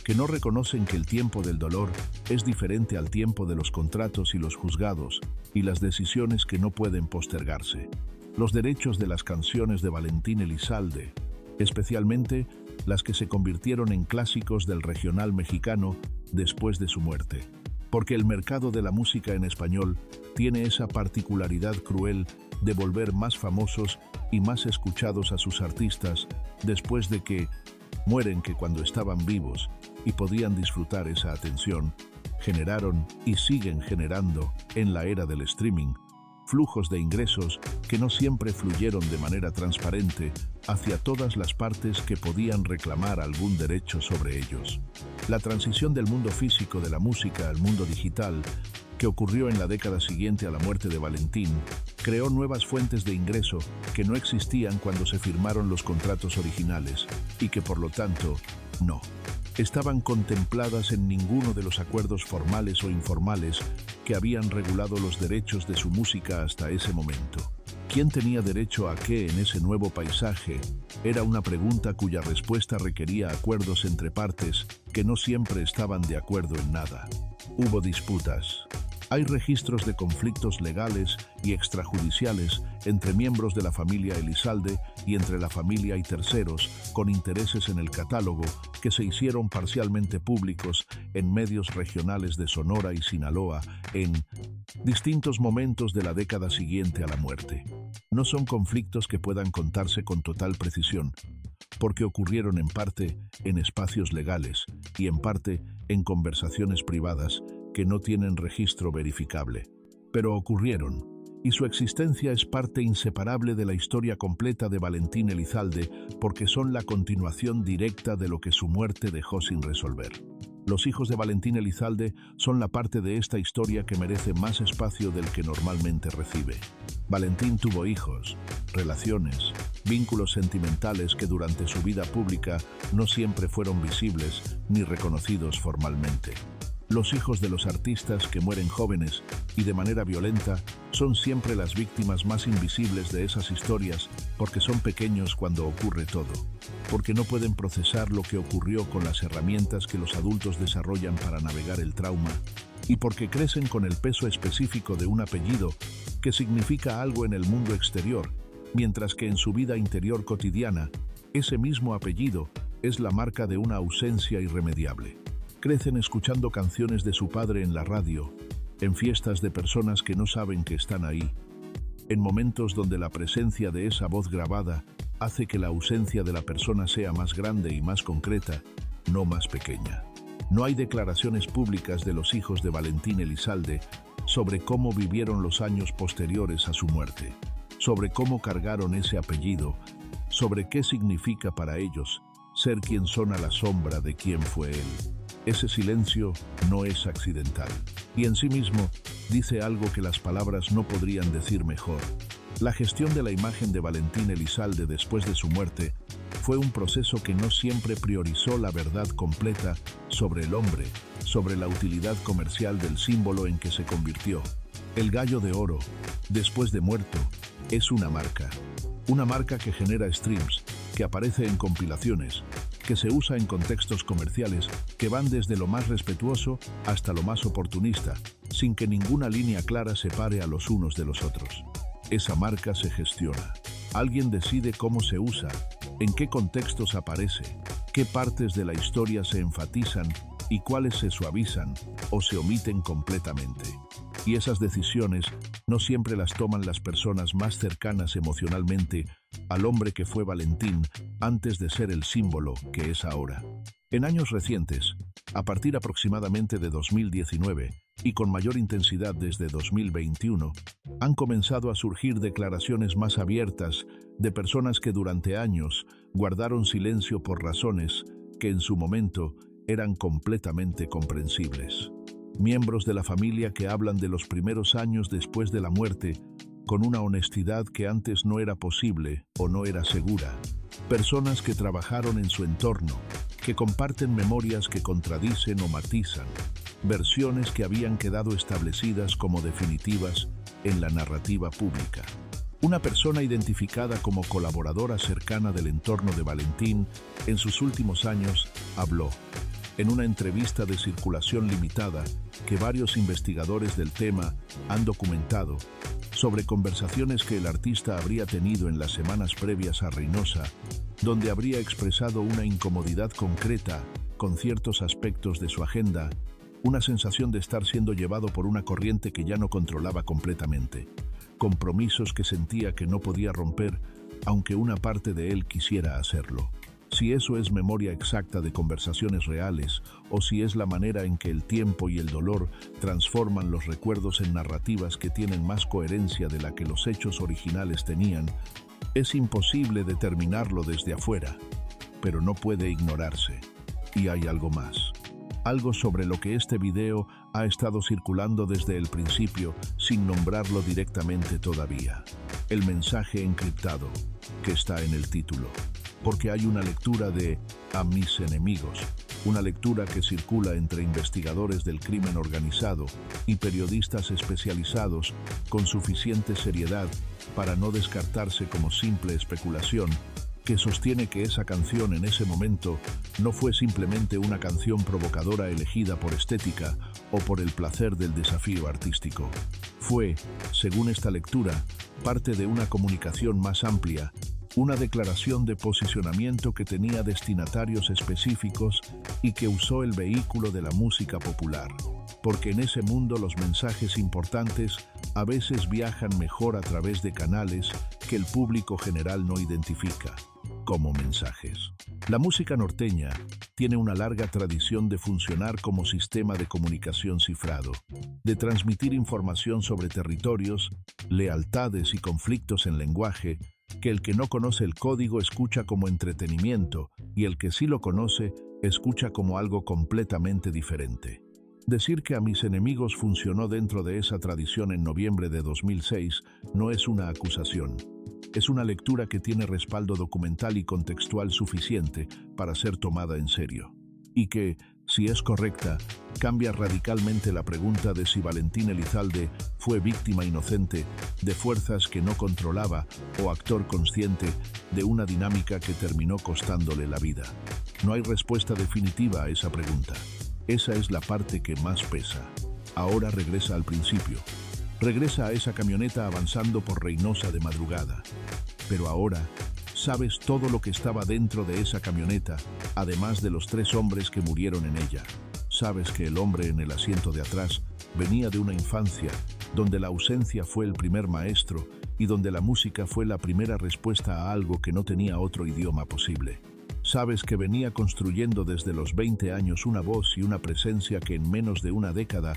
que no reconocen que el tiempo del dolor es diferente al tiempo de los contratos y los juzgados y las decisiones que no pueden postergarse. Los derechos de las canciones de Valentín Elizalde, especialmente las que se convirtieron en clásicos del regional mexicano después de su muerte, porque el mercado de la música en español tiene esa particularidad cruel de volver más famosos y más escuchados a sus artistas después de que mueren que cuando estaban vivos y podían disfrutar esa atención, generaron y siguen generando en la era del streaming flujos de ingresos que no siempre fluyeron de manera transparente hacia todas las partes que podían reclamar algún derecho sobre ellos. La transición del mundo físico de la música al mundo digital, que ocurrió en la década siguiente a la muerte de Valentín, creó nuevas fuentes de ingreso que no existían cuando se firmaron los contratos originales y que por lo tanto no estaban contempladas en ninguno de los acuerdos formales o informales que habían regulado los derechos de su música hasta ese momento. ¿Quién tenía derecho a qué en ese nuevo paisaje? Era una pregunta cuya respuesta requería acuerdos entre partes que no siempre estaban de acuerdo en nada. Hubo disputas. Hay registros de conflictos legales y extrajudiciales entre miembros de la familia Elizalde y entre la familia y terceros con intereses en el catálogo que se hicieron parcialmente públicos en medios regionales de Sonora y Sinaloa en distintos momentos de la década siguiente a la muerte. No son conflictos que puedan contarse con total precisión, porque ocurrieron en parte en espacios legales y en parte en conversaciones privadas que no tienen registro verificable. Pero ocurrieron, y su existencia es parte inseparable de la historia completa de Valentín Elizalde porque son la continuación directa de lo que su muerte dejó sin resolver. Los hijos de Valentín Elizalde son la parte de esta historia que merece más espacio del que normalmente recibe. Valentín tuvo hijos, relaciones, vínculos sentimentales que durante su vida pública no siempre fueron visibles ni reconocidos formalmente. Los hijos de los artistas que mueren jóvenes y de manera violenta son siempre las víctimas más invisibles de esas historias porque son pequeños cuando ocurre todo, porque no pueden procesar lo que ocurrió con las herramientas que los adultos desarrollan para navegar el trauma y porque crecen con el peso específico de un apellido que significa algo en el mundo exterior, mientras que en su vida interior cotidiana, ese mismo apellido es la marca de una ausencia irremediable. Crecen escuchando canciones de su padre en la radio, en fiestas de personas que no saben que están ahí, en momentos donde la presencia de esa voz grabada hace que la ausencia de la persona sea más grande y más concreta, no más pequeña. No hay declaraciones públicas de los hijos de Valentín Elizalde sobre cómo vivieron los años posteriores a su muerte, sobre cómo cargaron ese apellido, sobre qué significa para ellos ser quien son a la sombra de quién fue él. Ese silencio no es accidental y en sí mismo dice algo que las palabras no podrían decir mejor. La gestión de la imagen de Valentín Elizalde después de su muerte fue un proceso que no siempre priorizó la verdad completa sobre el hombre, sobre la utilidad comercial del símbolo en que se convirtió. El gallo de oro, después de muerto, es una marca que genera streams, que aparece en compilaciones, que se usa en contextos comerciales que van desde lo más respetuoso hasta lo más oportunista, sin que ninguna línea clara separe a los unos de los otros. Esa marca se gestiona. Alguien decide cómo se usa, en qué contextos aparece, qué partes de la historia se enfatizan y cuáles se suavizan o se omiten completamente. Y esas decisiones no siempre las toman las personas más cercanas emocionalmente al hombre que fue Valentín antes de ser el símbolo que es ahora. En años recientes, a partir aproximadamente de 2019 y con mayor intensidad desde 2021, han comenzado a surgir declaraciones más abiertas de personas que durante años guardaron silencio por razones que en su momento eran completamente comprensibles. Miembros de la familia que hablan de los primeros años después de la muerte con una honestidad que antes no era posible o no era segura. Personas que trabajaron en su entorno, que comparten memorias que contradicen o matizan, versiones que habían quedado establecidas como definitivas en la narrativa pública. Una persona identificada como colaboradora cercana del entorno de Valentín en sus últimos años habló, en una entrevista de circulación limitada que varios investigadores del tema han documentado, sobre conversaciones que el artista habría tenido en las semanas previas a Reynosa, donde habría expresado una incomodidad concreta con ciertos aspectos de su agenda, una sensación de estar siendo llevado por una corriente que ya no controlaba completamente, compromisos que sentía que no podía romper, aunque una parte de él quisiera hacerlo. Si eso es memoria exacta de conversaciones reales, o si es la manera en que el tiempo y el dolor transforman los recuerdos en narrativas que tienen más coherencia de la que los hechos originales tenían, es imposible determinarlo desde afuera, pero no puede ignorarse. Y hay algo más. Algo sobre lo que este video ha estado circulando desde el principio sin nombrarlo directamente todavía. El mensaje encriptado, que está en el título. Porque hay una lectura de A mis enemigos, una lectura que circula entre investigadores del crimen organizado y periodistas especializados con suficiente seriedad para no descartarse como simple especulación, que sostiene que esa canción en ese momento no fue simplemente una canción provocadora elegida por estética o por el placer del desafío artístico. Fue, según esta lectura, parte de una comunicación más amplia, una declaración de posicionamiento que tenía destinatarios específicos y que usó el vehículo de la música popular, porque en ese mundo los mensajes importantes a veces viajan mejor a través de canales que el público general no identifica como mensajes. La música norteña tiene una larga tradición de funcionar como sistema de comunicación cifrado, de transmitir información sobre territorios, lealtades y conflictos en lenguaje que el que no conoce el código escucha como entretenimiento y el que sí lo conoce escucha como algo completamente diferente. Decir que A mis enemigos funcionó dentro de esa tradición en noviembre de 2006 no es una acusación. Es una lectura que tiene respaldo documental y contextual suficiente para ser tomada en serio. Y que, Si es correcta, cambia radicalmente la pregunta de si Valentín Elizalde fue víctima inocente de fuerzas que no controlaba o actor consciente de una dinámica que terminó costándole la vida. No hay respuesta definitiva a esa pregunta. Esa es la parte que más pesa. Ahora regresa al principio. Regresa a esa camioneta avanzando por Reynosa de madrugada. Pero ahora sabes todo lo que estaba dentro de esa camioneta, además de los 3 hombres que murieron en ella. Sabes que el hombre en el asiento de atrás venía de una infancia donde la ausencia fue el primer maestro y donde la música fue la primera respuesta a algo que no tenía otro idioma posible. Sabes que venía construyendo desde los 20 años una voz y una presencia que en menos de una década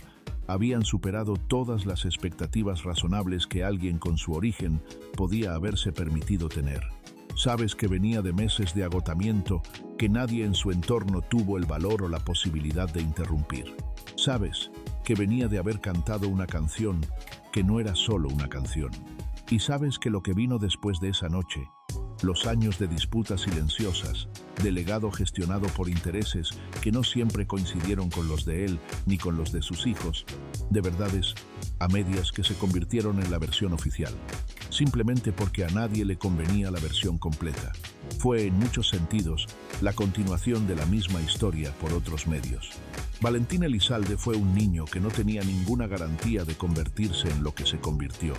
habían superado todas las expectativas razonables que alguien con su origen podía haberse permitido tener. Sabes que venía de meses de agotamiento que nadie en su entorno tuvo el valor o la posibilidad de interrumpir. Sabes que venía de haber cantado una canción que no era solo una canción. Y sabes que lo que vino después de esa noche, los años de disputas silenciosas, de legado gestionado por intereses que no siempre coincidieron con los de él ni con los de sus hijos, de verdades a medias que se convirtieron en la versión oficial, simplemente porque a nadie le convenía la versión completa. Fue en muchos sentidos la continuación de la misma historia por otros medios. Valentín Elizalde fue un niño que no tenía ninguna garantía de convertirse en lo que se convirtió.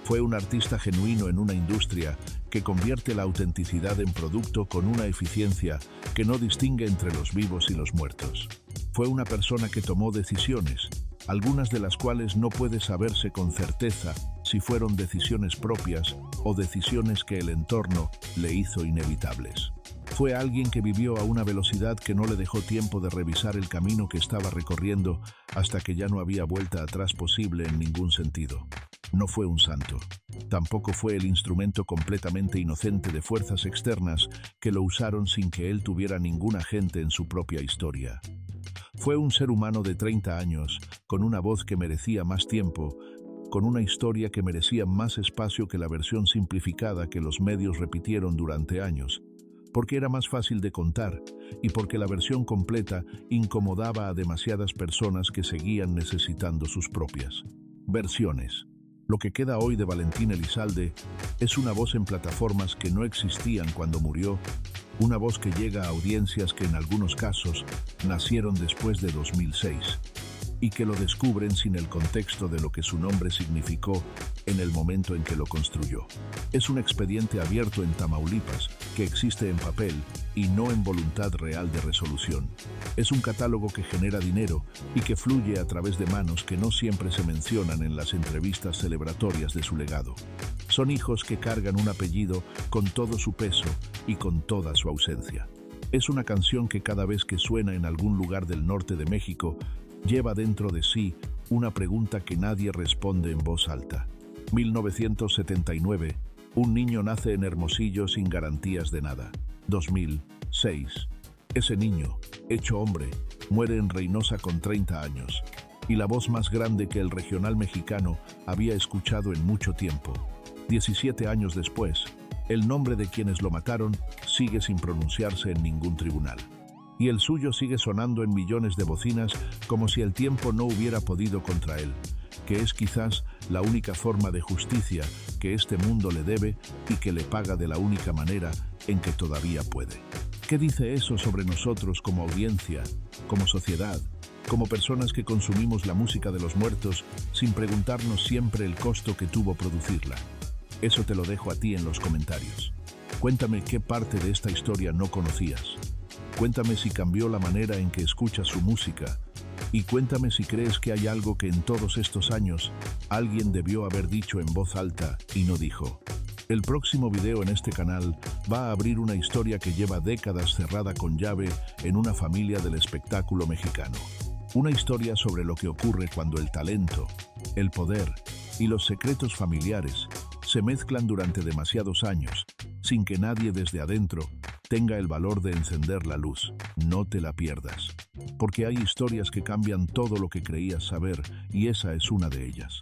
Fue un artista genuino en una industria que convierte la autenticidad en producto con una eficiencia que no distingue entre los vivos y los muertos. Fue una persona que tomó decisiones, algunas de las cuales no puede saberse con certeza si fueron decisiones propias o decisiones que el entorno le hizo inevitables. Fue alguien que vivió a una velocidad que no le dejó tiempo de revisar el camino que estaba recorriendo hasta que ya no había vuelta atrás posible en ningún sentido. No fue un santo. Tampoco fue el instrumento completamente inocente de fuerzas externas que lo usaron sin que él tuviera ningún agente en su propia historia. Fue un ser humano de 30 años, con una voz que merecía más tiempo, con una historia que merecía más espacio que la versión simplificada que los medios repitieron durante años, porque era más fácil de contar y porque la versión completa incomodaba a demasiadas personas que seguían necesitando sus propias versiones. Lo que queda hoy de Valentín Elizalde es una voz en plataformas que no existían cuando murió, una voz que llega a audiencias que en algunos casos nacieron después de 2006 y que lo descubren sin el contexto de lo que su nombre significó en el momento en que lo construyó. Es un expediente abierto en Tamaulipas que existe en papel y no en voluntad real de resolución. Es un catálogo que genera dinero y que fluye a través de manos que no siempre se mencionan en las entrevistas celebratorias de su legado. Son hijos que cargan un apellido con todo su peso y con toda su ausencia. Es una canción que cada vez que suena en algún lugar del norte de México, lleva dentro de sí una pregunta que nadie responde en voz alta. 1979. Un niño nace en Hermosillo sin garantías de nada. 2006. Ese niño, hecho hombre, muere en Reynosa con 30 años. Y la voz más grande que el regional mexicano había escuchado en mucho tiempo. 17 años después, el nombre de quienes lo mataron sigue sin pronunciarse en ningún tribunal. Y el suyo sigue sonando en millones de bocinas como si el tiempo no hubiera podido contra él, que es quizás la única forma de justicia que este mundo le debe y que le paga de la única manera en que todavía puede. ¿Qué dice eso sobre nosotros como audiencia, como sociedad, como personas que consumimos la música de los muertos sin preguntarnos siempre el costo que tuvo producirla? Eso te lo dejo a ti en los comentarios. Cuéntame qué parte de esta historia no conocías. Cuéntame si cambió la manera en que escuchas su música. Y cuéntame si crees que hay algo que en todos estos años alguien debió haber dicho en voz alta y no dijo. El próximo video en este canal va a abrir una historia que lleva décadas cerrada con llave en una familia del espectáculo mexicano. Una historia sobre lo que ocurre cuando el talento, el poder y los secretos familiares se mezclan durante demasiados años, sin que nadie desde adentro tenga el valor de encender la luz. No te la pierdas, porque hay historias que cambian todo lo que creías saber y esa es una de ellas.